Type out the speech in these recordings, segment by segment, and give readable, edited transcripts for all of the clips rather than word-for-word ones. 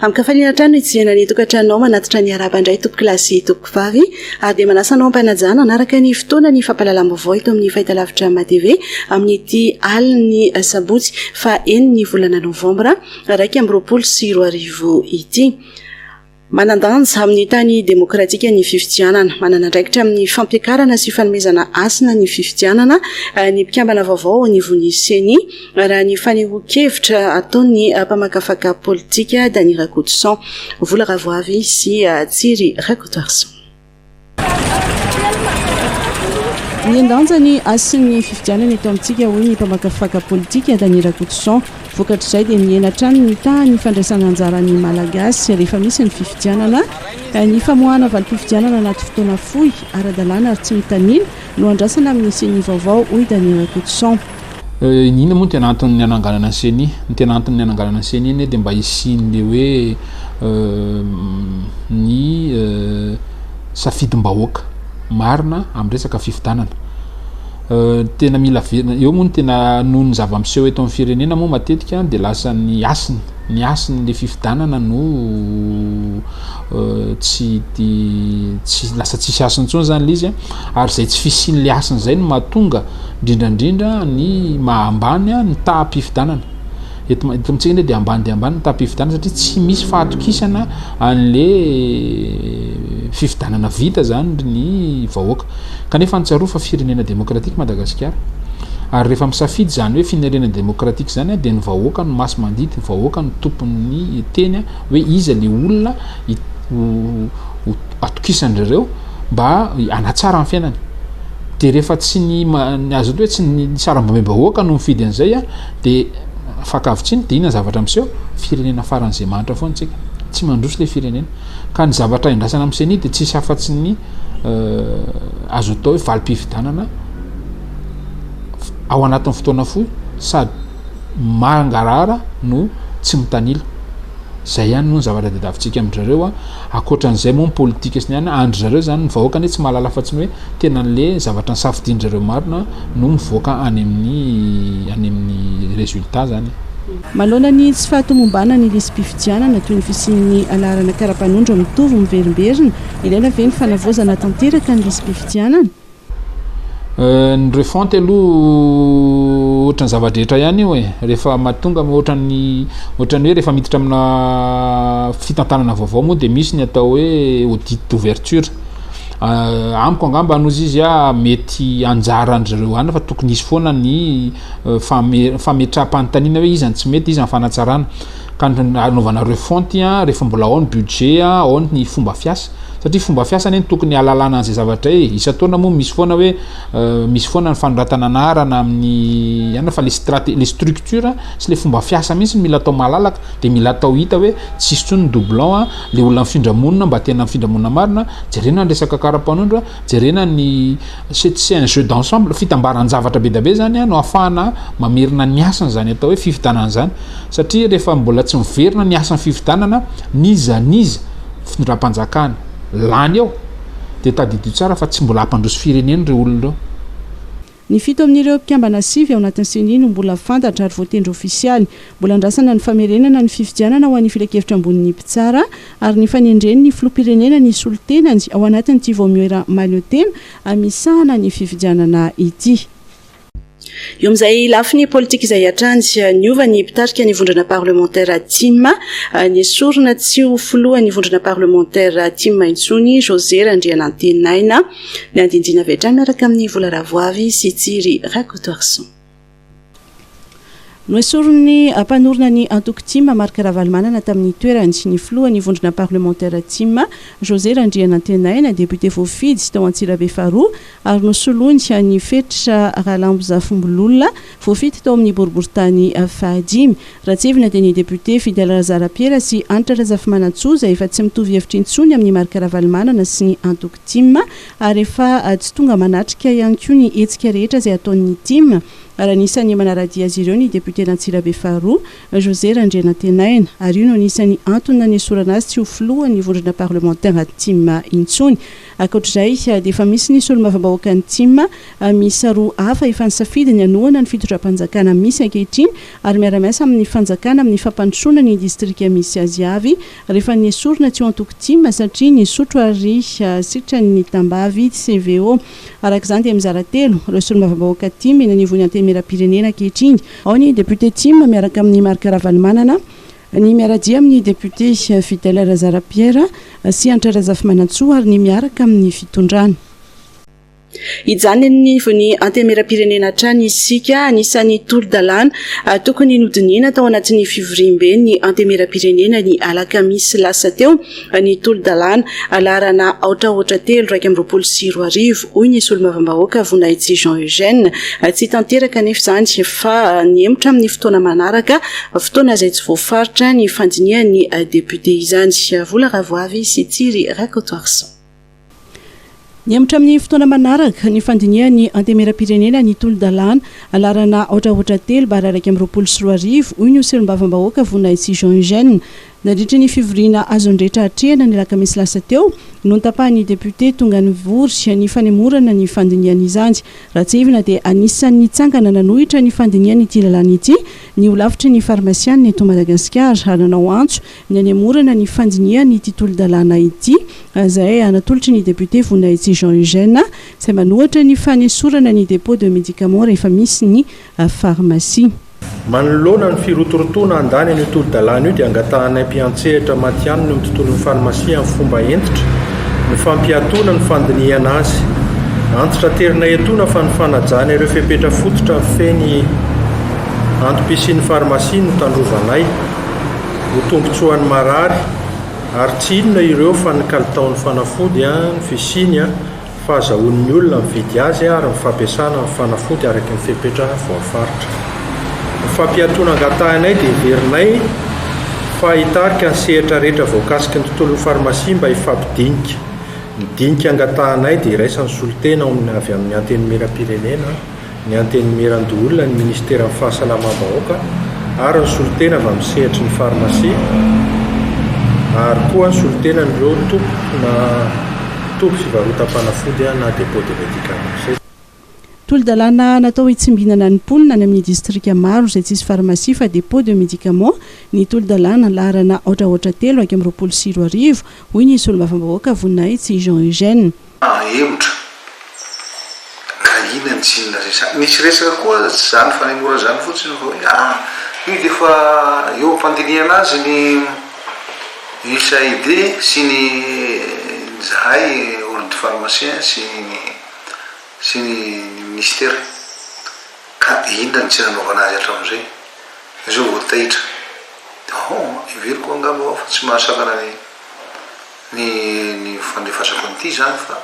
Amkafaliana trano ijena ny tokantranonao manatitra ny araba indray tompo kilasy tompo vavy ary dia manasanao ampanajana anaraka ny fotoana ny fampalalam-baovao ito amin'ny fahitalavitra matv amin'ity aliny sabotsy fa 9 ny volana novambra 2024 ity. Manandanja amin'ny tany demokratika ny fifidianana, manana andraikitra amin'ny fampiakarana sy fanomezana asina ny fifidianana, ny mpikambana vaovao anivon'ny seni raha ny fanehoan-kevitra ataon'ny mpamakafaka politika Dany Rakotoson, Vola Ravoavy sy Tsiry Rakotoarson. Niandanja ny asin'ny fifidianana eto amintsika hoy ny mpamakafaka politika Dany Rakotoson. Vokatr'izay dia miena trano ny tany fandraisana anjaran'ny malagasy rehefa misy ny fifidianana, ny famoahana valim-pifidianana anaty fotoana fohy ara-dalàna ary tsy mitanila no andrasana amin'ny seni vaovao hoy Dany Rakotoson. Inona moa ny tena anton'ny ananganana seni? Ny tena anton'ny ananganana seni iny dia mba isian'le hoe ny safidim-bahoaka marina amin'ny resaka fifidianana. Tena mila verina eo moa ny tena noho ny zava-miseho eto amin'ny firenena moa matetika dia lasa ny asin'le fifidianana no tsy lasa tsisy asiny intsony zany le izy ary zay tsy fisian'le asiny zay no mahatonga indrindrandrindra ny mahambany ny taha-pifidianana eto amintsika dia ambany ny taha-pifidianana satria tsy misy fahatokisana an'le fifidianana vita zany ny vahoaka kanefa ny tsaroa fa firenena demokratika Madagasikara ary rehefa misafidy zany hoe firenena demokratika zany dia ny vahoaka no masy mandidy, ny vahoaka no tompon'ny teny hoe iza le olona atokisandreo mba hanatsara ny fiainany. Dia rehefa tsy ny azo hoe tsy ny sarambambe-bahoaka no mifidy an'izay dia fakavitsiny dia inona zavatra miseho firenena faran'izay manitra foana tsika tsy mandroso le firenena ka ny zavatra indrasana amin'ny seni dia tsisy afa-tsy ny azo atao hoe valim-pifidianana ao anatin'ny fotoana fohy sady mangarara no tsy mitanila. Zay ihany no zavatra tadiavintsika amin'izareo akoatran'izay moa ny politika sy ny ihany andry zareo zany ny vahoaka ny tsy mahalala fa tsy hoe tena n'le zavatra ny safidian'zareo marina no mivoaka any amin'ny résultat zany. Maloana ny tsy fahatomombana ny lisy-pifidianana toy ny fisian'ny alarana karapanondro mitovy miverimberina, ilaina ve ny fanavozana tanteraka ny lisy-pifidianana? Ny refonty aloha ohatran'ny zavadrehetra ihany io rehefa mahatonga ohatran'ny hoe rehefa miditra amina fitantanana vaovao moa dia misy ny atao hoe audit d'ouverture. Amiko angamba anozy izy mety anjaran'zareo any fa tokony isy foana ny fametraha-panontaniana hoe iza ny tsy mety, iza ny fanatsarana ka anaovana refonty rehefa mbola ao ny budget ao ny fomba fiasa satria fomba fiasa ny tokony alalana an'izay zavatra isa-taona moa misy foana hoe misy foana ny fanoratana anarana amin'ny ihany fa le structure sy le fomba fiasa mihitsy mila atao malalaka dia mila atao hita hoe tsisy tsony ny doublon le olona mifindra-monina mba tena mifindra-monina marina, jerena ny resaka karapanondro, jerena ny c'est un jeu d'ensemble fitambaran'ny zavatra be dabe zany no ahafahana mamerina ny asany zany atao hoe fifidianana zany satria rehefa mbola tsy miverina ny asan'ny fifidianana niza findram-panjakana lany ao dia tadidio tsara fa tsy mbola hampandroso firenena ireo olona ireo. Ny fito amin'ireo mpikambana sivy ao anatin'ny seni no mbola fantatra ary voatendry ofisialy, mbola andrasana ny famerenana ny fifidianana ho an'ny filakevitra ambonin'ny mpitsara ary ny fanendreny ny filoham-pirenena ny solotenany ao anatin'ity Voamioera Maliotena amisahana ny fifidianana ity. Eo amin'izay lafiny politika izay atranjy niova ny mpitarika ny vondrona parlementaire TIM ny esorina tsy ho filohan'ny vondrona parlementaire TIM intsony José Randrianantenaina ny andindina avy hatrany miaraka amin'ny Vola Ravoavy sy Tsiry Rakotoarson. No esoriny mpanorina ny antoko TIM marika Ravalomanana tamin'ny toerany ny filohan'ny vondrona parlementaire TIM José Randrianantenaina député voafidy sy tao Antsirabe faharoa ary nosoloany ny fetritra Rahalambo Zafimbololona voafidy tao amin'ny boriboritany fahadimy. Ratsevina dia ny député Fidèle Razarapiera sy Anitra Razafimanantsoa efa tsy mitovy hevitra intsony amin'ny marika Ravalomanana sy ny antoko TIM ary efa tsy tonga manatrika ihany koa ny hetsika rehetra izay ataon'ny TIM raha anisan'ny manaradia azy ireo ny député Nantsilabe faharoa José Randriana Tenaina ary io no anisan'ny antony nanesorana azy tsy ho filohan'ny vondrona parlementaire TIM intsony. Ankoatr'izay dia efa misy ny solombavambahoaka ny TIM misy roa hafa efa nisafidy ny anohana ny fitondram-panjakana misy ankehitriny ary miara-miasa amin'ny fanjakana amin'ny fampandrosoana ny distrika misy azy avy rehefa niesorona tsy ho antoko TIM satria ny sotro ary sitrany tambavy CVO. Arak'izany dia mizara telo ireo solombavambahoaka TIM eny anivon'ny antemera-pirenena ankehitriny. Ao ny député TIM miaraka amin'ny Marc Ravalomanana, ny miaradia amin'ny député Fidèle Razara Pierre sy Antra Razafy-Manantsoa ary ny miaraka amin'ny fitondrana. Ijany ny vony antemera-pirenena trany isika anisan'ny tolo-dalàna tokony nodinina tao anatin'ny fivoriam-be ny antemera-pirenena ny alakamisy lasa teo ny tolo-dalàna alarana aotraotra telo 2024 hoy ny solombavambahoaka Vonaitsy Jean Eugène. Tsy tanteraka nefa izany fa niemotra amin'ny fotoana manaraka fotoana izay tsy voafaritra ny fandinian'ny député izany. Vola Ravoavy sy Tsiry Rakotoarsan. Niemotra amin'ny fotoana manaraka ny fandinian'ny antemera-pirenena ny tolo-dalàna alarana aotraotra telo 2024 hoy ny solombavambahoaka Vonaitsy Jean Eugène. Nandritra ny fivoriana azonrehetra hatrehana ny alakamisy lasa teo no nitapahan'ny député tonga nivory ny fanemorana ny fandiniana izany. Raha tsy ivina dia anisan'ny tsangana nanohitra ny fandiniana ity lalàna ity ny olavitry ny farmasiana eto Madagasikara ary nanao antso ny anemorana ny fandiniana ity tolo-dalàna ity izay anatolotry ny député Vonaitsy Jean Eugène izay manohatra ny fanesorana ny dépôt de médicament rehefa misy ny pharmacie. Manoloana ny firotorotoana andany ny tolo-dalàna io dia angatahanay mpiantsehatra matianina amin'ny tontolon'ny farmasia amin'ny fomba entitra ny fampiatoana ny fandiniana azy. Antitra terinay etoana fa ny fanajana ireo fepetra fototra feny antom-pisian'ny farmasia no tandrovanay ho tombotsoan'ny marary ary tsy inona ireo fa ny kalitaon'ny fanafody ny fisiny fahazahoan'ny olona mividy azy ary ny fampiasana ny fanafody araka ny fepetra voafaritra. Fampiatoana angatahanay dia verinay fa hitarika ny sehatra rehetra voakasiky ny tontolon'ny farmasia mba hifampidinika. Ny dinika angatahanay dia iraisan'ny solotena avy amin'ny antenimera-pirenena, ny antenimera-ndoolona, ny ministera amin'ny fahasalamam-bahoaka ary ny solotena avy amin'ny sehatry ny farmasia ary koa ny solotena n'ireo tompo fivarotam-panafody na dépôt de médicament. Tolo-dalàna natao hitsimbinana ny mponina any amin'ny distrika maro izay tsisy farmasia fa dépôt de médicament ny tolo-dalàna larana aotraotra telo 2024 hoy ny solombavambahoaka Vonaitsy Jean Eugène. Emotra ka ina ny tsinona resaka misy resaka koa zany fanemora zany fotsiny fa hoe io dia fa eo ampandiniana azy ny USAID sy ny zahay ordre de pharmacien sy ny ministère ka inona ny tsy nanaovana azy hatramin'izay izao voatahitra iveriko angamba fa tsy mahasakana ny fandefasako an'ity zany fa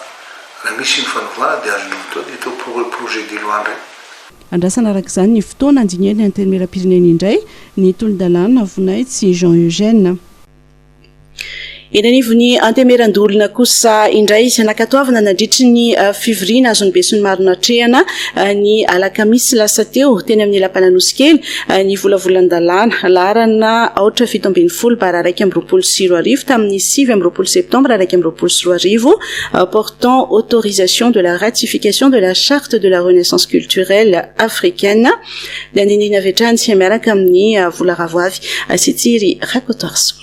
raha misy ny fanovana dia azo atao projet de loi indray. Andrasana arak'izany ny fotoana andinian'ny antenimera-pirenena indray ny tolo-dalàna Vonaitsy Jean Eugène. Eny anivon'ny antemeran-dolona kosa indray nakatoavana nandritry ny fivoriana azony be sy ny maro natrehana ny alakamisy lasa teo teny amin'ny lapananosikely ny volavolan-dalàna larana aotra 7 bara 2024 tamin'ny 7 septembre 2024 portant autorisation de la ratification de la charte de la renaissance culturelle africaine. Dandinina vetrany sy miaraka amin'ny Vola Ravoavy sy Tsiry Rakotoarsan.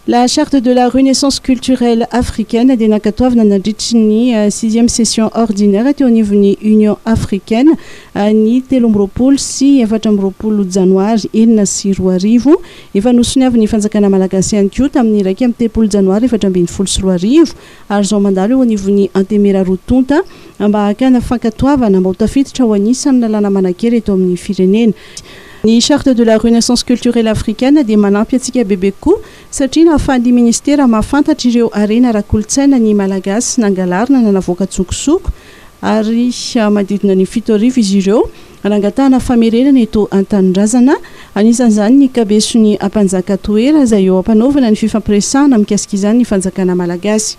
La charte de la renaissance culturelle africaine dia nakatoavana nandritry ny 6e session ordinaire teo anivon'ny Union africaine ny 13 sy 14 janoary 2024 efa nosoniavy ny fanjakana malagasy ihany koa tamin'ny 1 janoary 2024 ary zao mandalo eo anivon'ny antemera rotonta mba hakana fankatoavana mba ho tafiditra ho anisan'ny lalàna manankera eto amin'ny firenena. Ny charte de la renaissance culturelle africaine dia manampy antsika bebe koa satria nahafahan'ny ministera mahafantatra ireo arena ara-kolotsaina ny malagasy nangalarina nanavoaka tsokosoko ary manodidina ny 7 izy ireo nangatahana famerenana eto an-tanindrazana anisan'izany ny kabesony ampanjaka toera izay eo ampanaovana ny fifampiresahana mikasika izany ny fanjakana malagasy.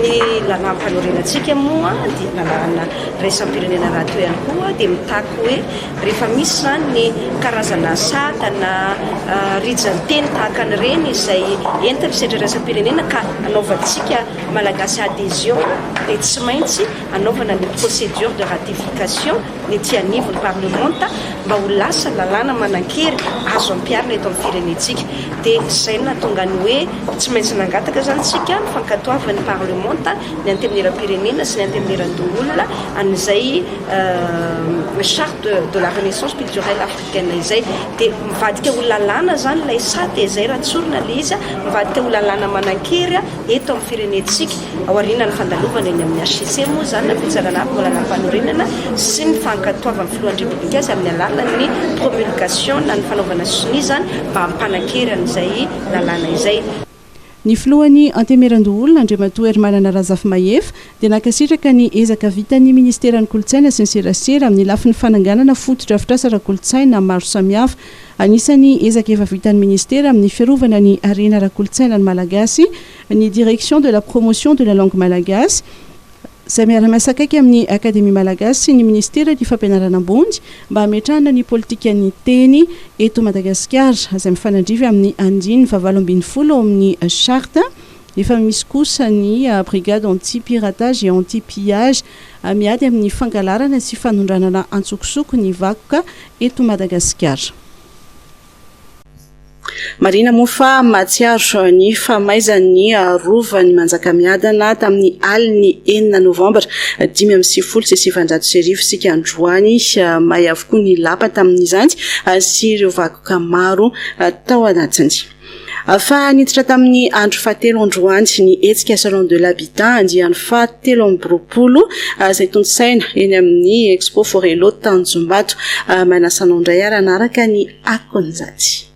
ny lalàm-panorenatsika moa dia lalàna raisam-pirenena raha to ihany koa dia mitaky hoe rehefa misy zany ny karazana satana rijanteny tahaka an'ireny izay entina misedra raisam-pirenena ka anaovantsika malagasy adhésion dia tsy maintsy anaovana ny procédure de ratification ny tianivony parlementa mba ho lasa lalàna manan-kery azo ampiarina eto amin'ny firenetsika dia izay natonga ny hoe tsy maintsy nangataka zany tsika ny fankatoavan'ny parlementa ny antemneram-pirenena sy ny antemneran-doolona an'izay charte de la renaissance culturelle africaine izay dia mivadika ho lalàna zany ilay sady izay raha tsorina le izy mivadika ho lalàna manan-kery eto amin'ny firenetsika aoriana ny fandalovana eny amin'ny HCC moa zany na fitsarana avy moa lalàm-panorenana sy ny fankatoavan'ny filohan'ny republika azy amin'ny alalan'ny promulgation na ny fanaovana soni zany mba hampanan-kery an'izay lalàna izay. Ny filohan'ny antemeran-doolona Andriamatoa Hermanana Razafy-Mahefa dia nakasitraka ny ezaka vitan'ny ministeran'ny kolontsaina sy ny serasera amin'ny lafin'ny fananganana foto-drafitrasa ara-kolontsaina maro samihafa. Anisany ezaka efa vitan'ny ministera amin'ny fiarovana ny arena ara-kolontsaina ny malagasy ny direction de la promotion de la langue malagasy izay miara-miasa akaiky amin'ny akademia malagasy sy ny ministera ny fampianarana ambony mba hametrahana ny politika ny teny eto Madagasikara izay mifanandrivy amin'ny andiny 720 amin'ny charte efa misy kosa ny brigade anti-piratage et anti-pillage miady amin'ny fangalarana sy fanondranana antsokosoko ny vakoka eto Madagasikara. Marina mofa matsiaro ny famaizan'ny rovan'ny Manjakamiadana tamin'ny aliny 9 novambra 580 sika androany mahay avokoa ny lapa tamin'izany sy ireo vakoka maro tao anatiny. Fa niditra tamin'ny andro fahatelo androany ny hetsika salon de l'habitat andiany fahatelo amby roapolo izay tontosaina eny amin'ny expo forelo Tanjombato manasanao indray ary anaraka ny akon'izany.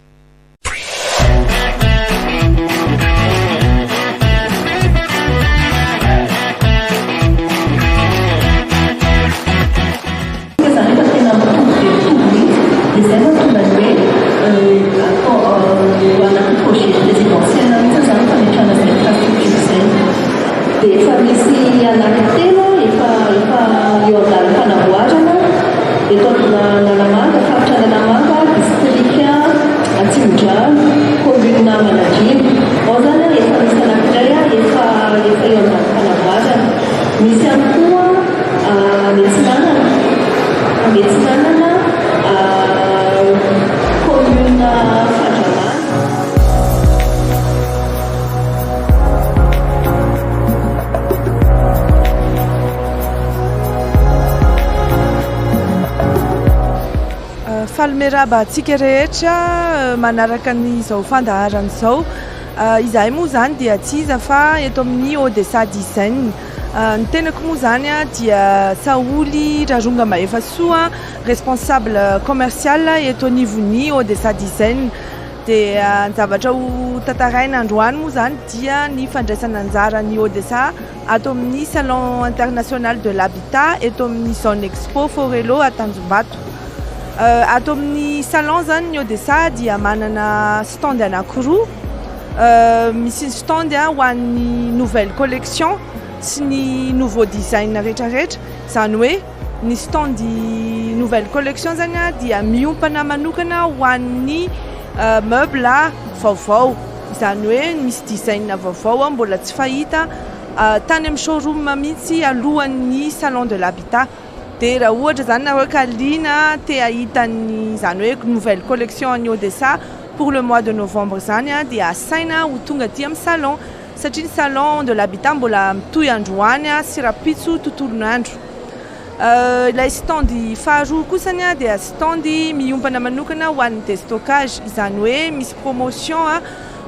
Efa misy anankitelo efa eo amin'ny fanamboarana eto Analamanga, faritra Analamanga, distrika Antsimondrano, commune Manadrina. Ao zany efa misy anankiray efa eo amin'ny fanamboarana. Misy ihany koa Metsinanana, commune Fandramana. Falmeraba atsika rehetra manaraka n'izao fandaharana izao izahay moa zany dia tsiza fa eto amin'ny Odessa design ny tenako moa zany dia Saoly Raronga Mahefasoa responsable commercial eto anivon'ny Odessa design dia ny zavatra ho tantaraina androany moa zany dia ny fandraisana anjara ny Odessa ato amin'ny salon international de l'habitat eto amin'ny zone expo Forelo à Tanjombato. Ato amin'ny salon zany ny Odessa dia manana stand anankiroa misy stand ho an'ny nouvelle collection sy ny nouveau design rehetrarehetra zany hoe ny stand nouvelle collection zany dia miompana manokana ho an'ny meuble vaovao zany hoe misy design vaovao mbola tsy fahita tany amin'ny showroom mihitsy alohan'ny salon de l'habitat. Dia raha ohatra zany nareo ka liana te ahitany zany hoe nouvelle collection any Odessa pour le mois de novembre zany dia asaina ho tonga aty amin'ny salon satria ny salon de l'habitat mbola mitohy androany sy rapitso tontolon'andro. Ilay stand faharoa kosany dia stand miompana manokana ho an'ny déstockage izany hoe misy promotion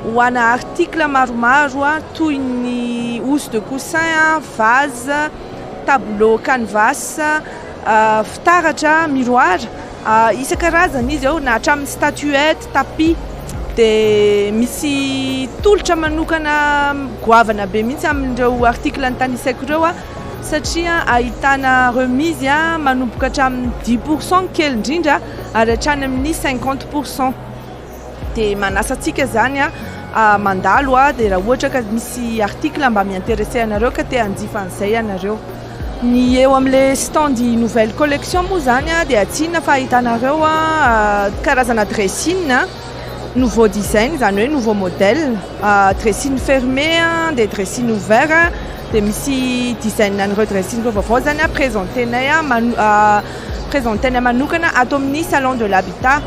ho ana article maromaro toy ny housse de coussin, vase, tableau canvas, fitaratra, miroir isan-karazany izy ao na hatramin'ny statuette, tapis dia misy tolotra manokana goavana be mihitsy amin'ireo article antanisaiko ireo satria ahitana remise manomboka hatramin'ny 10% kely indrindra ary hatrany amin'ny 50%. Dia manasa antsika zany mandalo dia raha ohatra ka misy article mba miintéressé anareo ka te hanjifa an'izay anareo. Ny eo amin'le stand nouvelle collection moa zany dia atsina fa ahitanareo karazana dressing nouveau design zany hoe nouveau modèle dressing fermé dia dressing ouvert dia misy design an'ireo dressing ireo vaovao zany présentenay présentenay manokana ato amin'ny salon de l'habitat.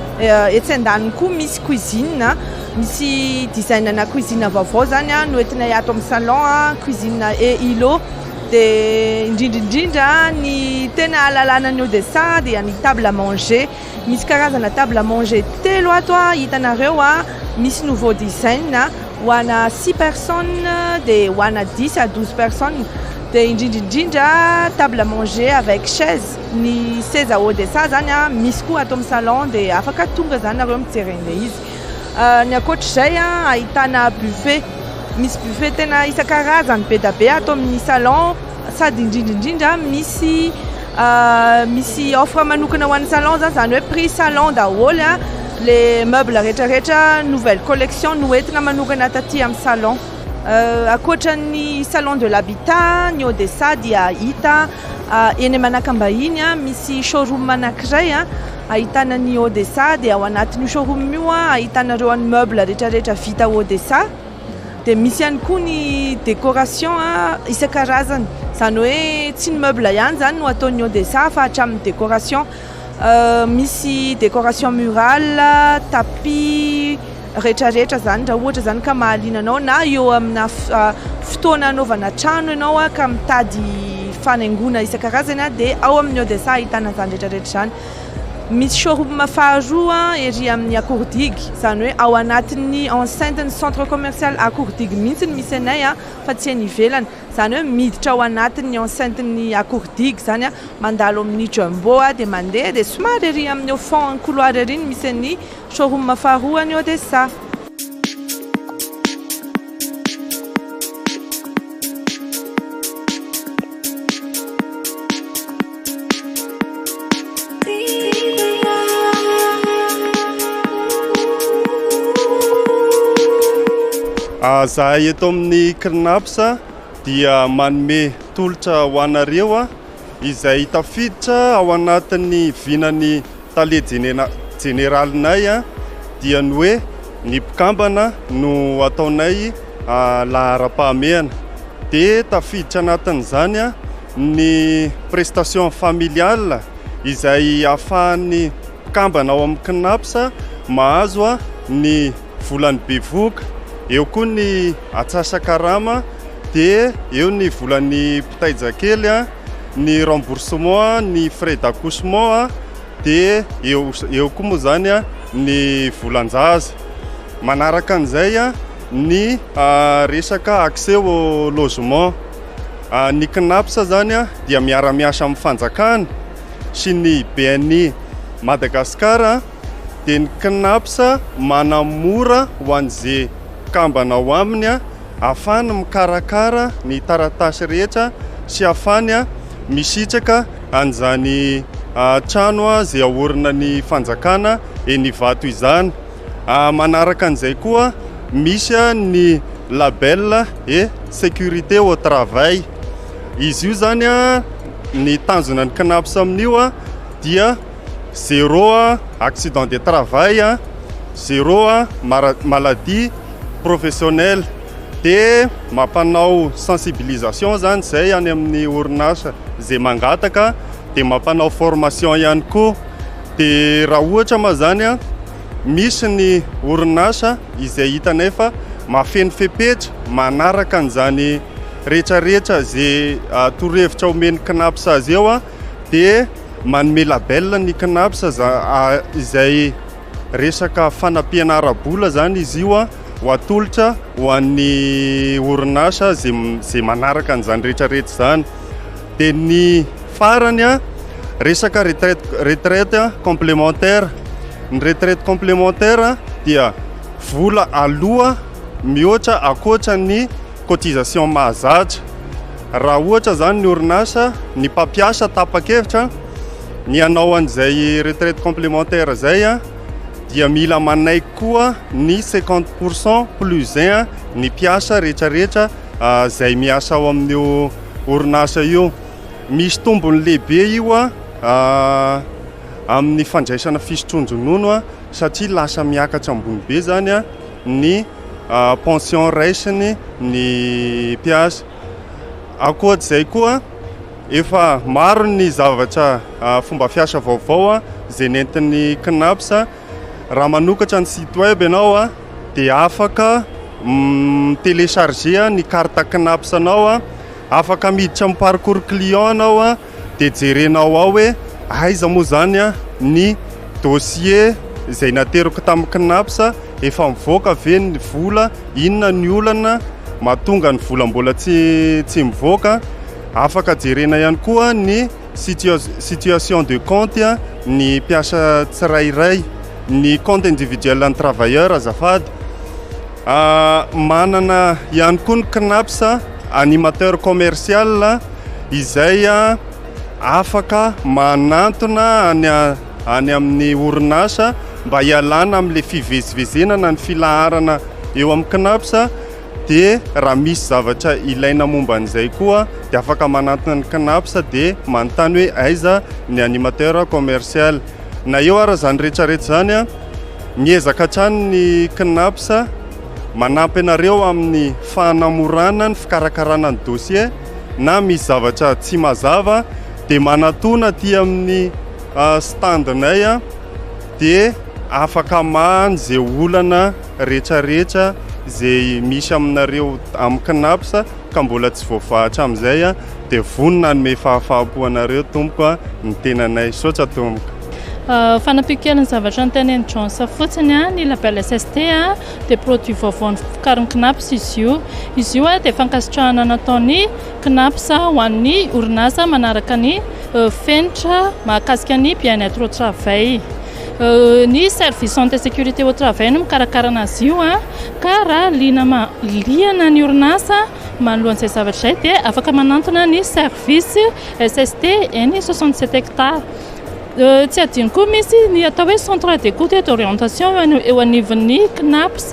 Etsy andaniny koa misy cuisine misy design ana cuisine vaovao zany noentinay ato amin'ny salon cuisine et îlot. Dia indrindrindrindra ny tena alalana ny Odessa dia ny table à manger. Misy karazana table à manger telo ato hitanareo misy nouveau design ho ana 6 personnes dia ho ana 10 à 12 personnes. Dia indrindrindrindra table à manger avec chaise. Ny seza Odessa zany misy koa ato amin'ny salon dia afaka tonga zany nareo mijery an'ilay izy. Ny ankoatr'izay ahitana buffet. Misy buffet tena isan-karazany be da be ato amin'ny salon sady indrindrindrindra misy offre manokana ho an'ny salon zany hoe prix salon daholo le meuble rehetrarehetra nouvelle collection noentina manokana taty amin'ny salon. Ankoatran'ny salon de l'habitat ny Odessa dia hita eny Manakambahiny misy showroom anankiray ahitana ny Odessa dia ao anatin'io showroom io ahitanareo ny meuble rehetrarehetra vita Odessa. Dia misy ihany koa ny décoration isan-karazany zany hoe tsy ny meuble ihany zany no ataon'ny Odessa fa hatramin'ny décoration misy décoration murale tapis rehetrarehetra zany raha ohatra zany ka mahaliana anao na eo amina fotoana anaovana trano ianao ka mitady fanaingona isan-karazany dia ao amin'ny Odessa ahitana zany rehetrarehetra zany. Misy showroom faharoa ery amin'ny Akourdigue zany hoe ao anatin'ny enceinte ny centre commercial Akourdigue mihitsy misy anay fa tsy any ivelany zany hoe miditra ao anatin'ny enceinte ny Akourdigue zany mandalo amin'ny Jumbo dia mandeha dia somary ery amin'ny au fond couloir ery misy ny showroom faharoa ny Odessa. Zahay eto amin'ny Krnaps dia manome tolotra ho anareo izay tafiditra ao anatin'ny vinany tale generalinay dia ny hoe ny mpikambana no ataonay lahara-pahamehana dia tafiditra anatin'izany ny prestation familiale izay ahafahan'ny mpikambana ao amin'ny Krnaps mahazo ny volany bevoka. Eo koa ny atsasa-karama dia eo ny volan'ny pitaijakely ny remboursement ny frais d'accouchement dia eo koa moa zany ny volan-jaza. Manaraka an'izay ny resaka accès au logement. Ny Krnaps zany dia miara-miasa amin'ny fanjakana sy ny BNI Madagasikara dia ny Krnaps manamora ho an'izay kambana ao aminy ahafany mikarakara ny taratasy rehetra sy ahafany misitraka an'izany trano zay ahorina ny fanjakana eny Ivato izany. Manaraka an'izay koa misy ny label et sécurité au travail. Izy io zany ny tanjona ny Krnaps amin'io dia 0 accident de travail, 0 maladie professionnel dia mampanao sensibilisation zany zay any amin'ny orinasa zay mangataka dia mampanao formation ihany koa. Dia raha ohatra ma zany misy ny orinasa izay hitanay fa mafeny fepetra manaraka an'izany rehetrarehetra zay torohevitra omeny Krnaps azy eo dia manome label ny Krnaps izay resaka fanampianara-bola zany izy io ho atolotra ho an'ny orinasa zay manaraka an'izany rehetrarehetra zany. Dia ny farany resaka retraite complémentaire. Ny retraite complémentaire dia vola aloha mihoatra akoatra ny cotisation mahazatra. Raha ohatra zany ny orinasa ny mpampiasa tapa-kevitra ny anao an'izay retraite complémentaire zay dia mila manaiky koa ny 50% plus 1 ny mpiasa rehetrarehetra zay miasa ao amin'io orinasa io. Misy tombony lehibe io amin'ny fandraisana fisotronjonono satria lasa miakatra ambony be zany ny pension raisiny ny mpiasa. Akoatr'izay koa efa maro ny zavatra fomba fiasa vaovao zay nentin'ny CNAPS. Raha manokatra ny site web ianao dia afaka télécharger ny carte CNAPS anao, afaka miditra amin'ny parcours client anao dia jerenao ao hoe aiza moa zany ny dossier zay nateroko tamin'ny CNAPS efa mivoaka ve ny vola, inona ny olana mahatonga ny vola mbola tsy mivoaka. Afaka jerena ihany koa ny situation de compte ny mpiasa tsirairay, ny compte individuel ny travailleur azafady. Manana ihany koa ny CNAPS animateur commercial izay afaka manantona any amin'ny orinasa mba hialana amin'le fivezivezenana ny filaharana eo amin'ny CNAPS. Dia raha misy zavatra ilaina momba an'izay koa dia afaka manantona ny CNAPS dia manontany hoe aiza ny animateur commercial. Na eo ara zany rehetrarehetra zany miezaka hatrany ny CNAPS manampy anareo amin'ny fanamorana ny fikarakarana ny dossier, na misy zavatra tsy mazava dia manatona aty amin'ny standinay dia afaka mahany zay olana rehetrarehetra zay misy aminareo amin'ny CNAPS ka mbola tsy voafahatra amin'izay dia vonina ny fahafahampo anareo tompoko ny tenanay. Sotra tompoko. Fanampikelan'ny zavatra ny tenen'ny Jones fotsiny ny label SST dia produit vaovao vokarin'ny CNAPS izy io dia fankasitrahana nataony CNAPS ho an'ny orinasa manaraka ny fenitra mahakasika ny bien-être au travail. Ny service santé sécurité au travail no mikarakara azy io ka raha liana ny orinasa manoloan'izay zavatra izay dia afaka manantona ny service SST ny 67 hectares. Tsy adino koa misy ny atao hoe centre d'écoute et d'orientation eo anivon'ny CNAPS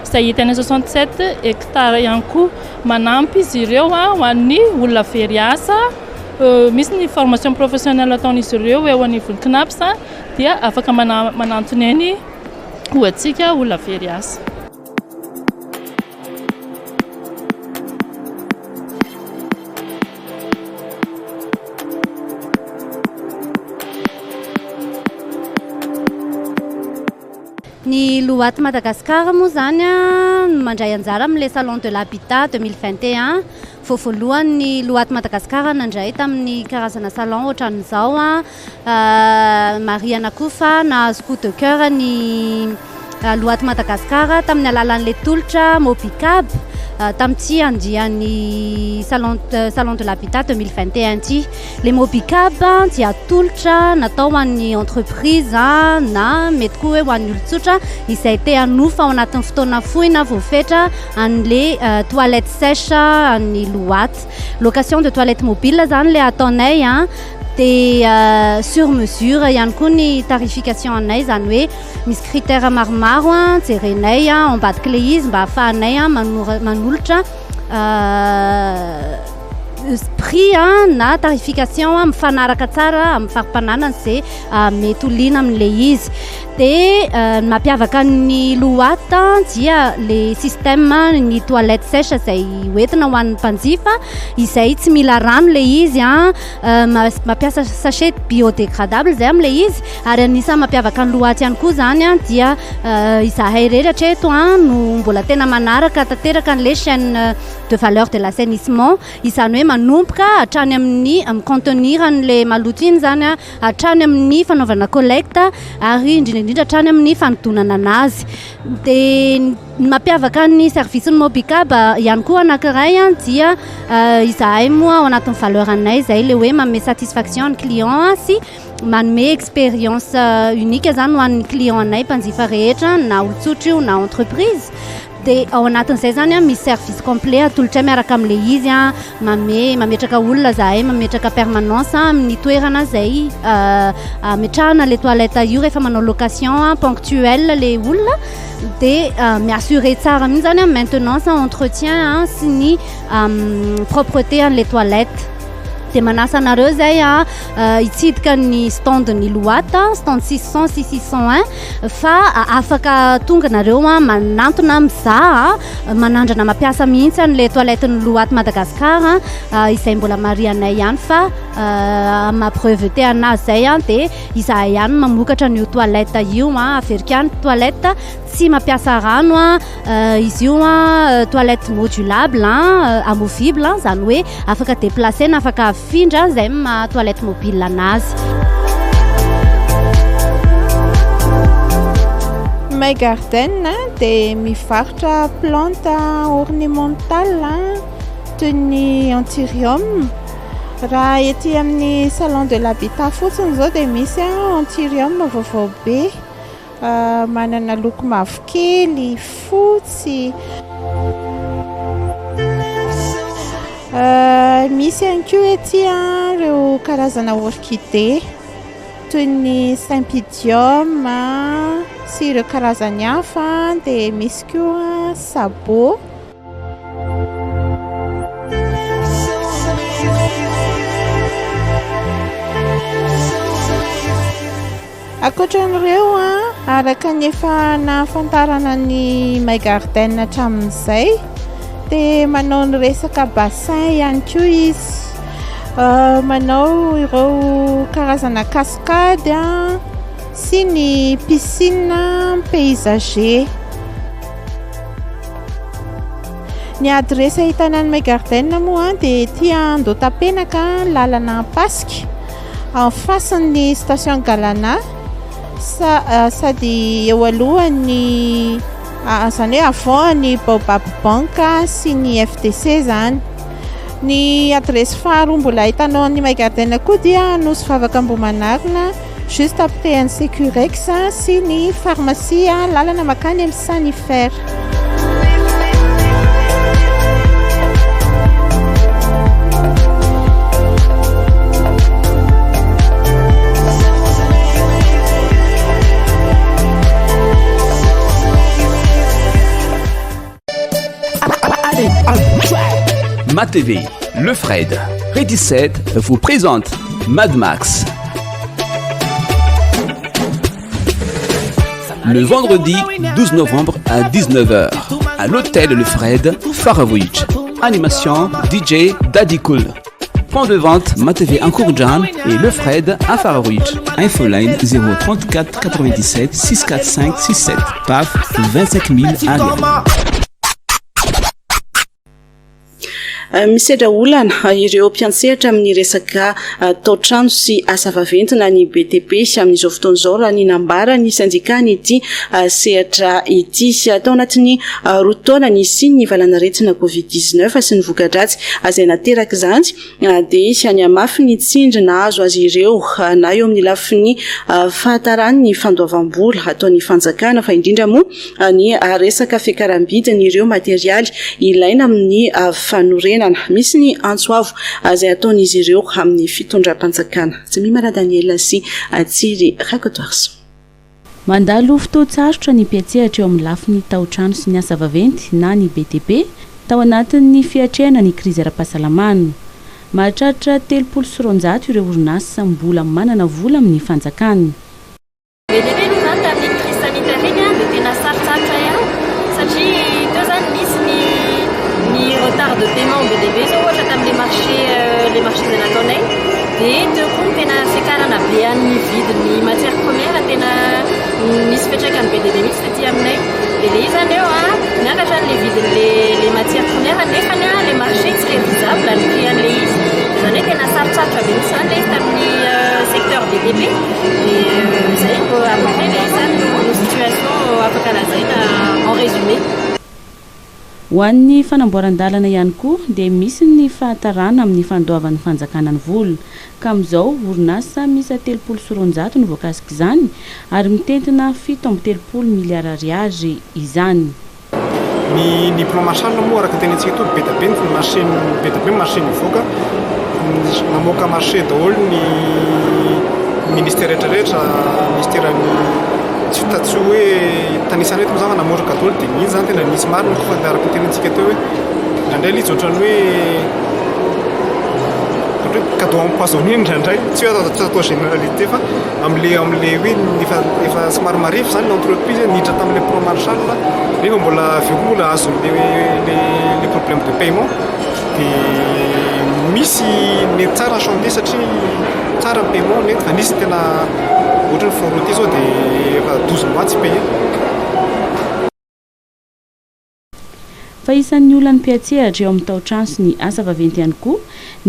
izay hita ny 67 hectares ihany koa. Manampy izy ireo ho an'ny olona very asa. Misy ny formation professionnelle ataon'izy ireo eo anivon'ny CNAPS dia afaka manantony eny ho antsika olona very asa. Ny loaty Madagasikara moa zany mandray anjara amin'ilay salon de l'habitat 2021. Voalohany ny loaty Madagasikara nandray tamin'ny karazana salon ohatran'izao Maria Nakofa nahazo coup de cœur ny loaty Madagasikara tamin'ny alalan'ilay tolotra Mobicab tamin'ity andian'ny salon de l'habitat 2021 ty. Le Mobicab dia tolotra natao ho an'ny entreprise na mety koa hoe ho an'ny olon-tsotra izay te hanofa ao anatin'ny fotoana fohy na voafetra an'le toilette sèche an'ny loaty. Location de toilette mobile zany le ataonay dia sur mesure ihany koa ny tarification anay zany hoe misy critère maromaro jerenay ambadika le izy mba ahafahanay manolotra prix na tarification mifanaraka tsara amin'ny farimpananany izay mety ho liana amin'ilay izy. Dia mampiavaka ny loaty dia le système ny toilette sèche izay hoentina ho an'ny mpanjifa izay tsy mila rano le izy mampiasa sachet biodégradable izay amin'ilay izy. Ary anisany mampiavaka ny loaty ihany koa zany dia izahay rehetra eto no mbola tena manaraka tanteraka an'ilay chaîne de valeur de l'assainissement, izany hoe manomboka hatrany amin'ny contenir an'ilay maloto iny zany hatrany amin'ny fanaovana collecte ary indrindra hatrany amin'ny fanodonana anazy. Dia mampiavaka ny service ny Mobicab ihany koa anankiray dia izahay moa ao anatin'ny valeur anay izay le hoe manome satisfaction ny client sy manome expérience unique zany ho an'ny client anay mpanjifa rehetra na olon-tsotra io na entreprise. dia ao anatin'izay zany a misy service complet atolotra miaraka amin'le izy a mametraka olona zahay mametraka permanence amin'ny toerana zay ametrahana le toilette io rehefa manao location ponctuelle le olona dia miassurer tsara mihitsy zany a maintenance entretien sy ny propreté an'le toilette dia manasa anareo zay hitsidika ny stand ny loata stand 600 sy 601 fa afaka tonga nareo manantona mizaha manandrana mampiasa mihitsy an'le toilette ny loata Madagasikara izay mbola marianay ihany fa mapreuveté anazy zay dia izahay ihany mamokatra n'io toilette io aferika ihany toilette tsy mampiasa rano izy io toilette modulable amovible zany hoe afaka déplacer na afaka afindra zay toilette mobile anazy. My Garden dia mivarotra plante ornementale toy ny anthurium. Raha ety amin'ny salon de l'habitat fotsiny zao dia misy anthurium vaovao be manana loko mavokely fotsy misy ihany koa ety ireo karazana orchidée toy ny sympidium sy ireo karazany hafa dia misy koa sabot. Ankoatran'ireo araka ny efa nahafantarana ny My Garden hatramin'izay dia manao ny resaka bassin ihany koa izy manao ireo karazana cascade sy ny piscine paysager. Ny adresa ahitana ny My Garden moa dia ety Andotapenaka lalana Pasika en face ny station Galana sady eo alohany zany hoe avoan'ny Baobab Bank sy ny FDC zany. Ny adresy faharoa mbola ahitanao ny My Garden koa dia Nosy Vavaka Ambohimanarina juste après ny Securex sy ny pharmacie lalana makany amin'ny Sanifer. MaTV, Le Fred, Redi 7 vous présente Mad Max. Le vendredi 12 novembre à 19h, à l'hôtel Le Fred, Farawich. Animation DJ Daddy Cool. Point de vente MaTV en Kourjan et Le Fred à Farawich. Infoline 034 97 645 67. PAF 25 000 ariary. Misedra olana ireo mpiantsehatra amin'ny resaka tao-trano sy asa vaventina ny BTP sy amin'izao fotoan'izao raha ny nambara ny sindikany ity sehatra ity tao anatin'ny roa taona nisy ny valanaretina COVID-19 sy ny voka-dratsy izay nateraka izany dia sy any amafy ny tsindrina azo azy ireo na eo amin'ny lafiny fahatarany ny fandoavam-bola ataon'ny fanjakana fa indrindra moa ny resaka fiakaram-bidiny ireo materialy ilaina amin'ny fanorena misy ny antsoavo izay ataon'izy ireo amin'ny fitondram-panjakana. Jemima Daniela sy Tsiry Rakotoarso. Mandalo fotoan-tsarotra ny mpiantsehatra eo amin'ny lafiny tao-trano sy ny asa vaventy na ny BTP tao anatin'ny fiatrehana ny krizy ara-pahasalamana. Mahatratra 300 ireo orinasa mbola manana vola amin'ny fanjakana. BTP moa zany tamin'ny crise sanitaire iny dia tena sarotsarotra ihany satria teo zany misy ny retard de paiement au BTP zao ohatra tamin'le marché izay nataonay dia teo koa tena fiakarana be an'ny vidiny matière première tena misy fiatraikany BTP mihitsy taty aminay dia le izy andreo miakatra an'le vidiny le matière première nefa le marché tsy réalisable ny prix an'le izy zany hoe tena sarotsarotra be mihitsy zany le izy tamin'ny secteur BTP dia zay à peu près le izy no situation afaka lazaina en résumé. Ho an'ny fanamboaran-dalana ihany koa dia misy ny fahatarana amin'ny fandoavan'ny fanjakana ny vola ka amin'izao orinasa misy 300 no voakasika izany ary mitentina 730 miliara ariary izany. ny plan marchal moa araka tenentsika to be dabe ny marché be dabe marché mivoaka mamoaka marché daholo ny ministère rehetrarehetra ministère tsy fitatsy hoe tanisana eto moa zany namoraka daholo dia iny zany tena misy marina kofa araka tenentsika teo hoe indraindray lizy ohatrany hoe cadeau empoisonné indraindray tsy hoe atao généralité fa am'le hoe efa somary marefo zany l'entreprise niditra tamin'le plan marchal nefa mbola aveo koa mbola azo le problème de paiement dia misy mety tsara chanté satria tsara paiement nety fa nisy tena ohatrany forroté zao dia efa 12 mois tsy paye. Fa isan'ny olana mpiatsehatra eo amin'ny tao-trano sy ny asa vaventy ihany koa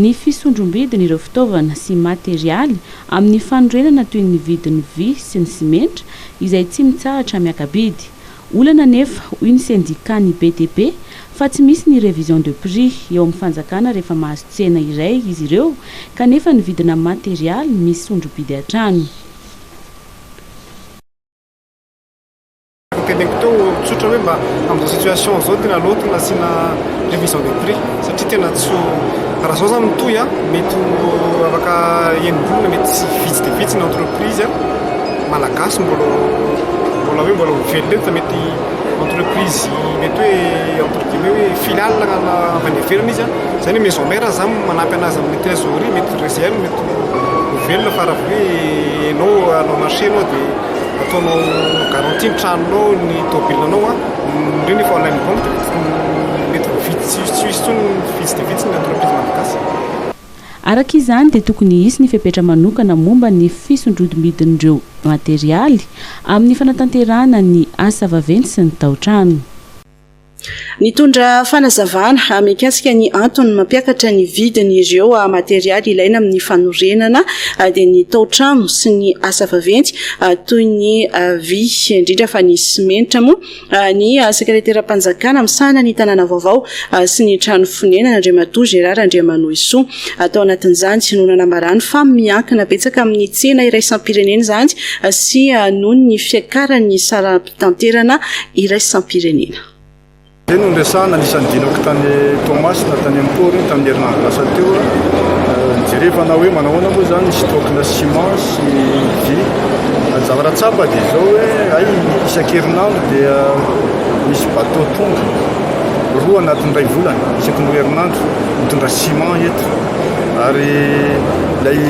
ny fisondrom-bidiny ireo fitaovana sy materialy amin'ny fanorenana toy ny vidiny vy sy ny simenitra izay tsy mitsahatra miakabidy. Olana nefa hoy ny syndicat ny BDP fa tsy misy ny révision de prix eo amin'ny fanjakana rehefa mahazo tsena iray izy ireo kanefa ny vidina materialy misy sondrom-bidy hatrany. Tsotra hoe mba amin'izao situation zao tena aloha tena asiana révision de prix satria tena tsy raha zao zany mitohy mety afaka enim-bolona mety tsy vitsy dia vitsy ny entreprise malagasy mbola hoe mbola velona fa mety entreprise mety hoe entre guillemets hoe filiale avy any ivelany izy zany hoe maison mère zany manampy anazy amin'ny trésorerie mety réserve mety velona fa raha hoe anao marché anao dia ataonao garantie ny tranonao ny tomobilinanao reny efa online banque mety vitsy tsony vitsy dia vitsy ny entreprise malagasy. Araka izany dia tokony hisy ny fepetra manokana momba ny fisondrodim-bidin'ireo materialy amin'ny fanatanterahana ny asa vaventy sy ny tao-trano. Nitondra fanazavana mikasika ny antony mampiakatra ny vidiny ireo materialy ilaina amin'ny fanorenana dia ny tao-trano sy ny asa vaventy toy ny vy indrindra fa ny simenitra moa ny sekretera-panjakana misahana ny tanàna vaovao sy ny trano fonenana Andriamatoa Gérard Andriamanoisoa atao anatin'izany tsy nonana marany fa miankina betsaka amin'ny tsena iraisam-pirenena izany sy noho ny fiakaran'ny saram-pitanterana iraisam-pirenena. Eny no resahana anisan'ny dinako tany Thomas na tany Ampory tamin'ny herinandro lasa teo jerevana hoe manahoana moa zany stockna ciment sy vy zavatra tsapa dia zao hoe ay isan-kerinandro dia misy bateau tonga roa anatin'ny ray volana isaky ny herinandro mitondra ciment eto ary lay